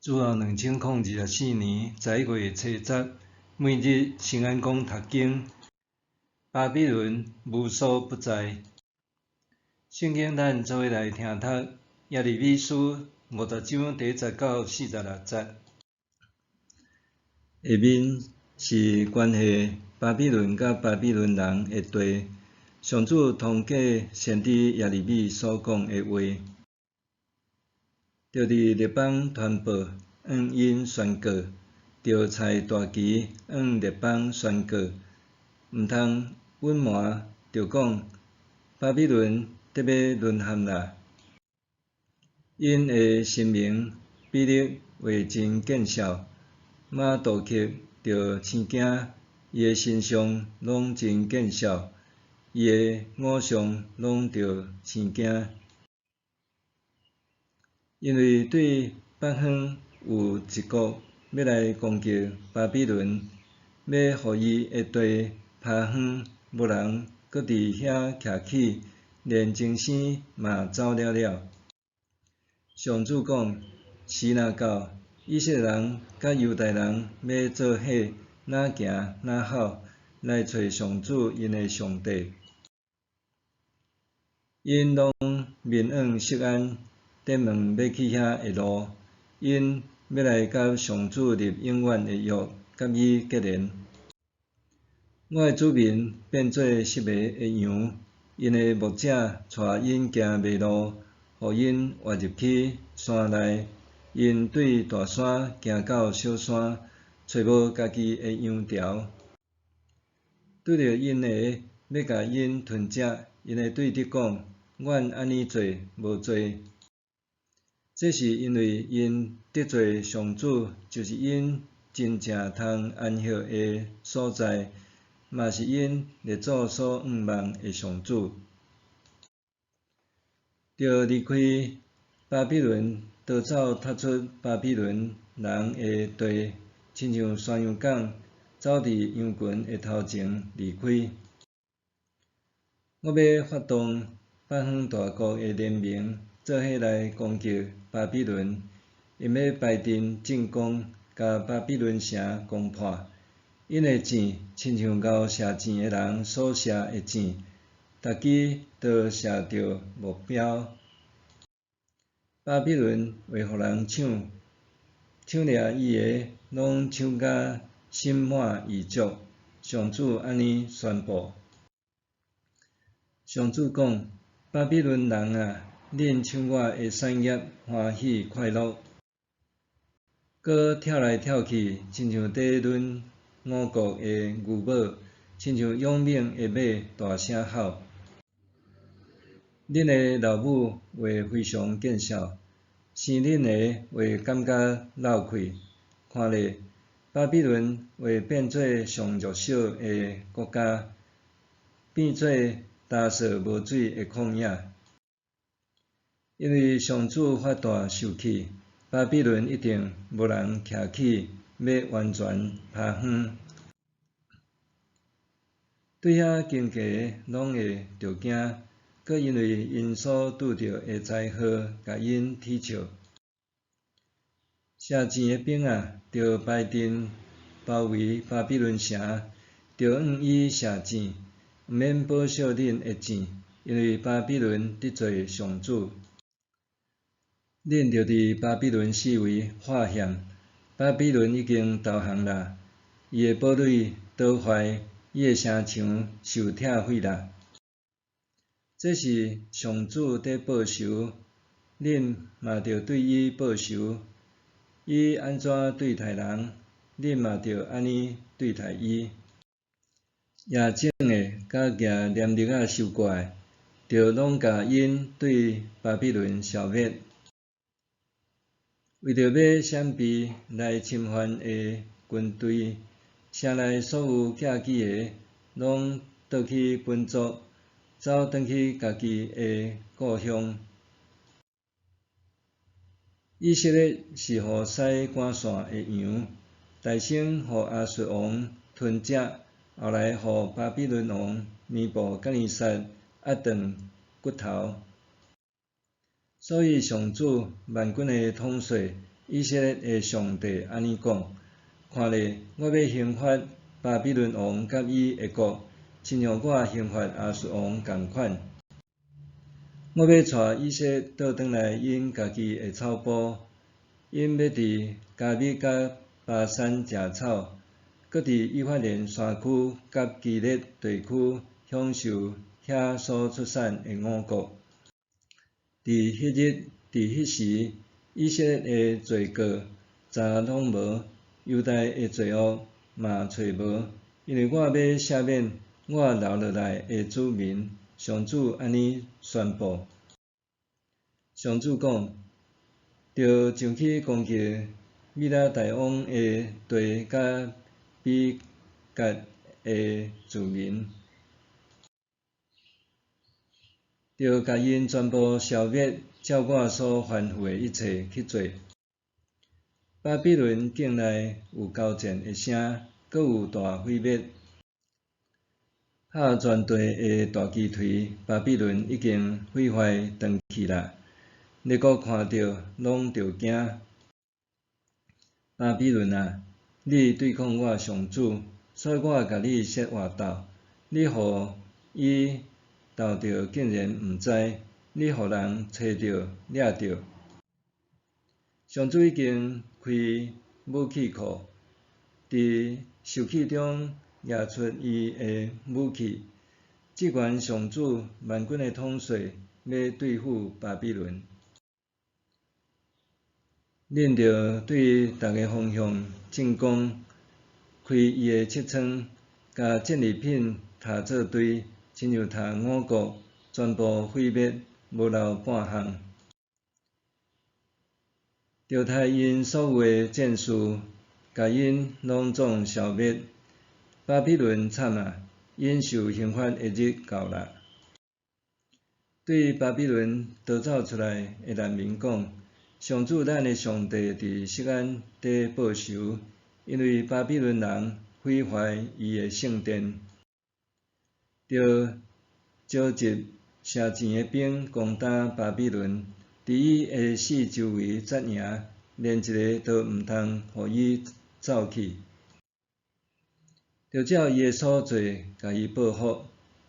自后2024年11月初10，每日圣安宫读经，巴比伦无所不在。圣经咱做伙来听读，耶利米书50章第10到46节。下面是关系巴比伦甲巴比伦人的地，上主通过先知耶利米所讲的话，着伫列邦传播，因宣告；着采大旗，列邦宣告。毋通隐瞒，着讲巴比伦得要沦陷啦。因的声明比例话真见效，马杜克着生惊，伊的身上拢真见效，伊的偶像拢着生惊。因为对北方有一国要来攻击巴比伦，要互伊的地趴荒，无人搁伫遐徛起，连精神嘛走了了。上主讲，时若到，以色列人甲犹大人要做伙，哪行哪跑，来找上主因的上帝。因拢面黄色安，展望要去遐的路，因要来甲上主立永远的约，甲伊结连。我的子民变做失迷的羊，因的牧者带因行迷路，互因滑入去山内。因对大山行到小山，找无家己的羊条。拄着因的要甲因吞食，因会对你讲：阮安尼做无做。这是因为因得罪上主，就是因真正通安息的所在，嘛是因列祖所仰望的上主。着离开巴比伦，逃走踏出巴比伦人的地，亲像山羊港走伫羊群的头前离开。我要发动北方大国的联盟，做伙来攻击巴比伦，因要排阵进攻，甲巴比伦城攻破。因的箭亲像咬射箭的人所射的箭，逐支都射着目标。巴比伦会互人抢掠伊的，拢抢甲心满意足。上主安尼宣布。上主讲：巴比伦人啊，恁抢我的产业，欢喜快乐，搁跳来跳去，亲像在抡五谷的牛母，亲像勇猛的马大声吼。恁的老母话非常见效，生恁的话感觉流气。看咧，巴比伦会变做上弱小的国家，变做干燥无水的旷野。因为上主发大受气，巴比伦一定无人徛起，要完全趴荒。对遐经过拢会着惊，搁因为因所拄着的灾祸，甲因踢笑。射箭的兵啊，着排阵包围巴比伦城，着向伊射箭，毋免保守恁的箭，因为巴比伦得罪上主。恁着伫巴比伦四围发现，巴比伦已经投降啦，伊的堡垒倒坏，伊的城墙受拆毁啦。这是上主在报仇，恁嘛着对伊报仇。伊安怎对待人，恁嘛着安尼对待伊。野种的甲举念力仔受过的，着拢甲因对巴比伦消灭。为着要闪避来侵犯的军队，城内所有寄居的，拢倒去本族，走转去家己的故乡。以色列是互驶赶线的羊，大先互亚述王吞食，后来互巴比伦王尼布甲尼撒压断骨头。所以上主万军的统帅以色列的上帝安尼讲：看咧，我要刑罚巴比伦王甲伊的国，亲像我刑罚亚述王共款。我要带以色列倒转来因家己的草埔，因要伫加密甲巴山食草，搁伫以法莲山区甲基列地区享受遐所出产的五谷。伫迄日，伫迄时，以色列的罪过查拢无，犹大的罪恶嘛找无，因为我要赦免我留落来的子民。上主安尼宣布。上主讲：着上去攻击米拉大王的地甲比甲的子民。着甲因全部消灭，照我所吩咐的一切去做。巴比伦境内有交战的声，阁有大毁灭。拍全地的大鸡腿，巴比伦已经毁坏断去啦。列国看到，拢着惊。巴比伦啊，你对抗我上主，所以我甲你设活斗，你互伊斗着竟然毋知，你互人找着掠着。上主已经开武器库，伫受器中挹出伊的武器。即款上主万军的统帅要对付巴比伦，恁着对逐个方向进攻，开伊的切窗，甲战利品踏做堆，亲像踏五谷，全部毁灭，无留半项。着杀因所有的战士，甲因拢总消灭。巴比伦惨啊！因受刑罚的日到啦。对巴比伦逃走出来的难民讲：上主咱的上帝伫锡安地报仇，因为巴比伦人毁坏伊的圣殿，着召集射钱的兵攻打巴比伦，伫伊的四周围扎营，连一个都毋通互伊走去。着照伊的所做，甲伊报复。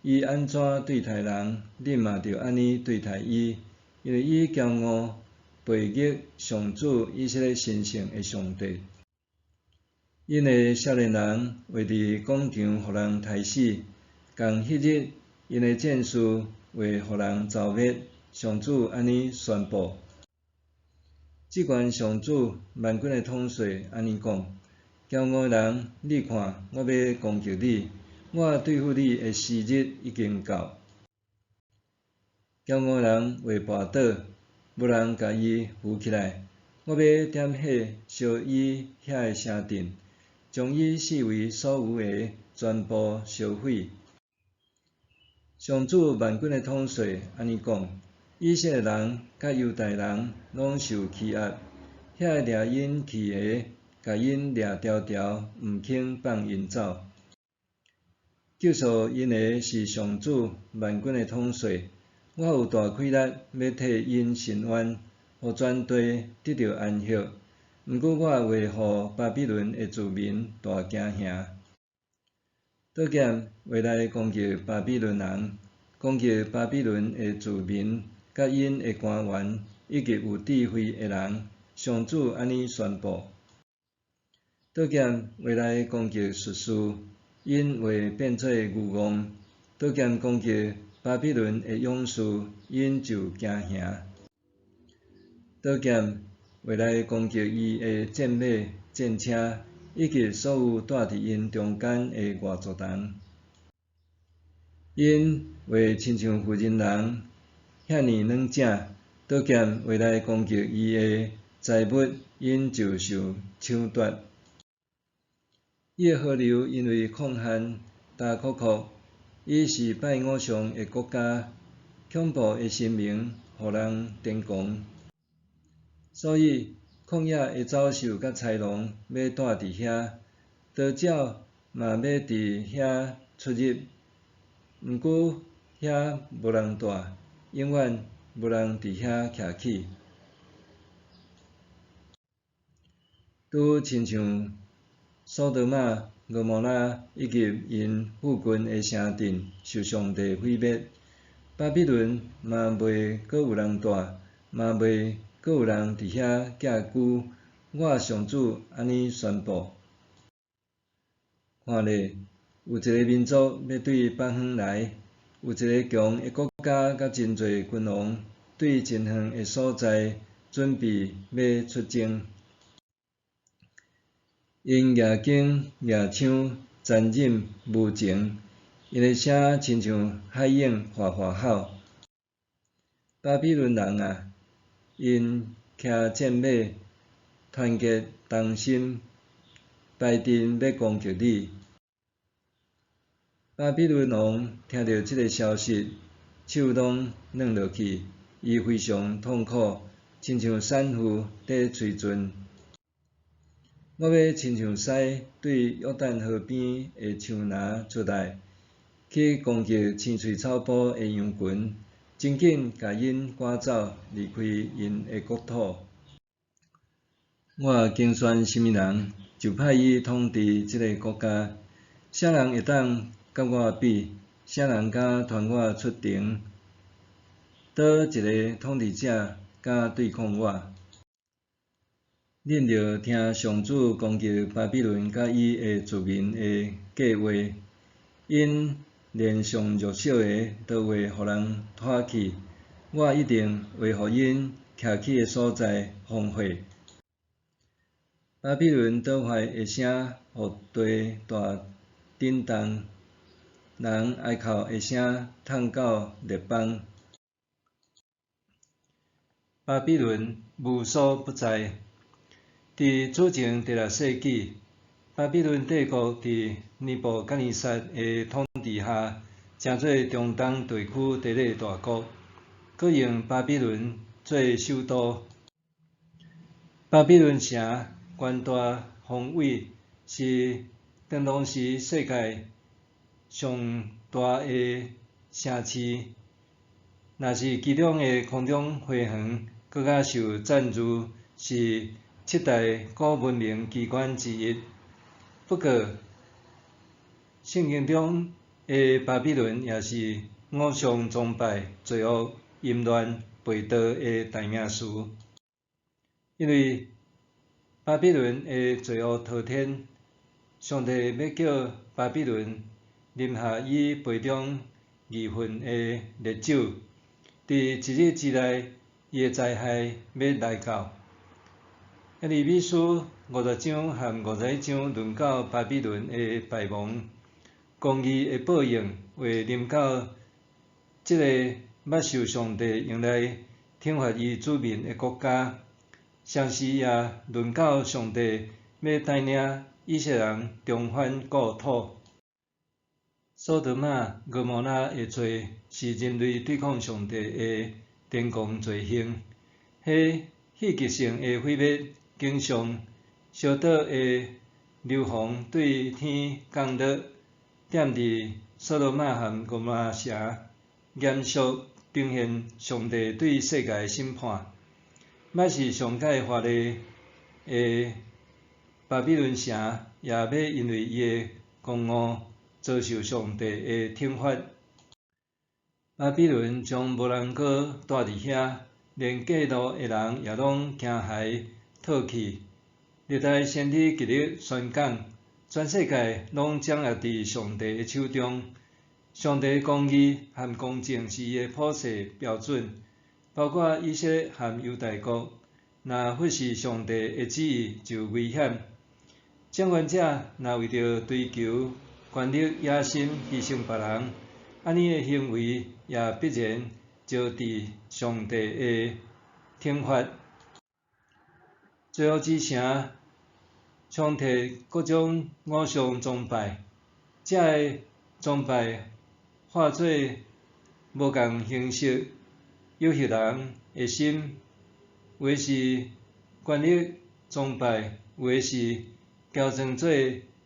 伊安怎对待人，恁嘛着安尼对待伊，因为伊骄傲背逆上主以色列神圣的上帝。因的少年人会伫广场互人杀死，共迄日，因的战士会互人剿灭。上主安尼宣布。即款上主万军的统帅安尼讲。骄傲人，你看，我要攻击你，我对付你的时日已经到。骄傲人会跋倒，无人甲伊扶起来。我要点火烧伊遐的城镇，将伊四围所有的全部烧毁。上主万军的统帅安尼讲：以色列人甲犹大人拢受欺压，遐掠因去的。甲因掠条条，毋肯放因走。救赎因的是上主万军的统帅，我有大气力要替因伸冤，互全地得到安息。毋过我会互巴比伦的子民大惊吓。刀剑会来攻击巴比伦人，攻击巴比伦的子民，甲因的官员，以及有智慧的人。上主安尼宣布。刀剑会来攻击术士，因会变做愚妄；刀剑攻击巴比伦的勇士，因就惊吓。刀剑会来攻击伊的战马、战车，以及所有住伫因中间的外族人。因会亲像妇人人，遐尼软正。刀剑会来攻击伊的财物，因就受抢夺。伊的河流因为抗旱干涸涸，伊是拜偶像的国家，恐怖的神明，互人癫狂。所以旷野的走兽甲豺狼要住伫遐，刀鸟嘛要伫遐出入。毋过遐无人住，永远无人伫遐徛起。拄亲像索多玛、蛾摩拉以及因附近的城镇受上帝毁灭，巴比伦嘛袂阁有人住，嘛袂阁有人伫遐寄居。我上主安尼宣布：看咧，有一个民族要对北方来，有一个强的国家甲真侪君王对真远的所在准备要出征。因夜景夜唱，残忍无情，因的声亲像海涌哗哗吼。巴比伦人啊，因骑战马，团结同心，排阵要攻击你。巴比伦王听到这个消息，手拢软落去，伊非常痛苦，亲像产妇在催阵。我要亲像狮对约旦河边的树林出来，去攻击青翠草坡的羊群，真紧甲因赶走，离开因的国土。我竞选什么人，就派伊统治这个国家。啥人会当甲我比？啥人敢传我出庭？倒一个统治者敢对抗我？恁着听上主攻击巴比伦甲伊的子民的计划，因连上弱小的都会互人拖去，我一定会互因徛起的所在荒废。巴比伦倒坏的声，互地大震动，人哀哭的声，传到列邦。巴比伦无所不在。伫主前第6世纪，巴比伦帝国伫尼布甲尼撒的统治下，成做中东地区第2个大国，佮用巴比伦做首都。巴比伦城宽大宏伟，是当当时世界上大的城市。若是其中的空中花园，搁较受赞誉是7大古文明奇观之一。不过，圣经中的巴比伦也是偶像崇拜、罪恶、淫乱、背道的代名词。因为巴比伦的罪恶滔天，上帝要叫巴比伦饮下伊杯中义愤的烈酒，伫一日之内，伊的灾害要来到。耶利米书50章和51章论到巴比伦的败亡，公义的报应会临到这个捌受上帝用来惩罚伊子民的国家。同时也论到上帝要带领以色列人重返故土。索多玛、蛾摩拉的罪是人类对抗上帝的典狂罪行，迄戏剧性的毁灭，经常烧倒的硫磺对天降落，点伫索多玛和蛾摩拉城，严肃呈现上帝对世界的审判。莫是上界华丽的巴比伦城，也要因为伊的狂傲遭受上帝的惩罚。巴比伦将无人阁住伫遐，连过路的人也拢惊骇退去。历代先知极力宣讲，全世界拢掌握伫上帝的手中。上帝的公义和公正是伊的普世标准，包括以色列和犹大国。若忽视上帝的旨意，就危险。掌权者若为着追求权力野心，牺牲别人，安尼的行为也必然招致上帝的惩罚。罪恶之城充斥各种偶像崇拜，这个崇拜化作无共形式，诱惑人的心。有的是权力崇拜，有的是乔装做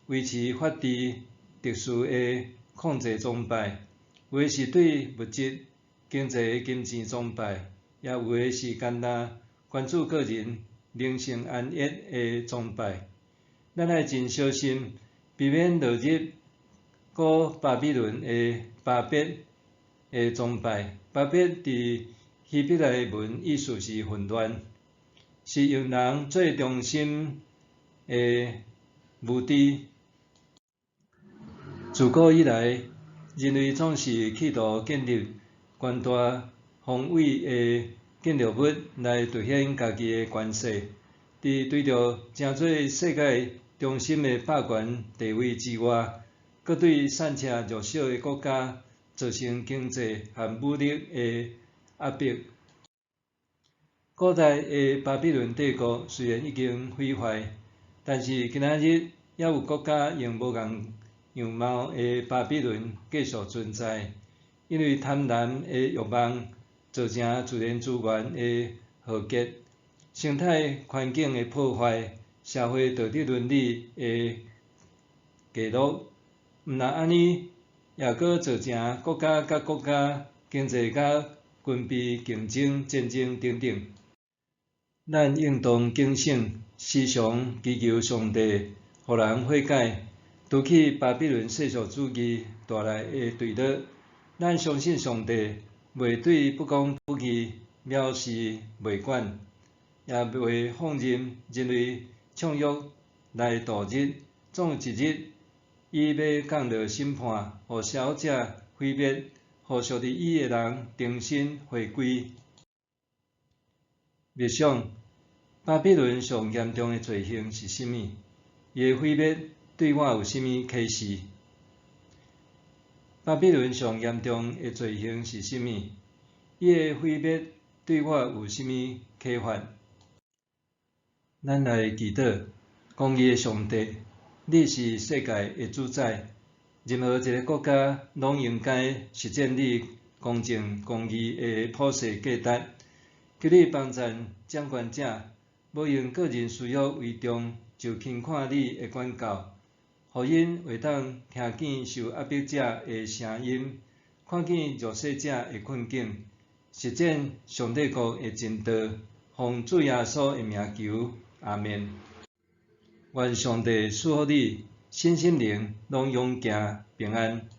维持法治特殊的控制崇拜，有的是对物质经济的金钱崇拜，也有的是简单关注个人灵性安逸的崇拜。咱爱真小心，避免落入古巴比伦的巴别的崇拜。巴别伫希伯来文意思是混乱，是用人做中心的目的。自古以来，人类总是企图建立悬大宏伟的建筑物来凸显家己的权势。伫对着正做世界中心的霸权地位之外，阁对散车弱小的国家造成经济和武力的压迫。古代的巴比伦帝国虽然已经毁坏，但是今仔日也有国家用无共样貌的巴比伦继续存在，因为贪婪的欲望造成自然资源的浩劫、生态环境的破坏、社会道德伦理的下落。毋但安尼，也阁造成国家甲国家、经济甲军备竞争、战争等等。咱应当警醒，时常祈求上帝，互人悔改，除去巴比伦世俗主义带来的对立。咱相信上帝袂对不公不义藐视袂管，也袂放任人类唱欲来度日。总有一日，伊要降落审判，互邪恶者毁灭，互属伫伊的人重新回归。默想，巴比伦上严重的罪行是甚物？伊的毁灭对我有甚物启示？巴比伦上严重的罪行是甚物？伊的毁灭对我有甚物启发？咱来祈祷，公义的上帝，你是世界的主宰，任何一个国家拢应该实践你公正公义的普世价值。求你帮助掌权者，无用个人私欲为重，就轻看你的管教，互因会当听见受压迫者的声音，看见弱势者的困境，实践上帝国的真道。奉主耶稣的名求，阿们。愿上帝赐福你，身心灵拢永行平安。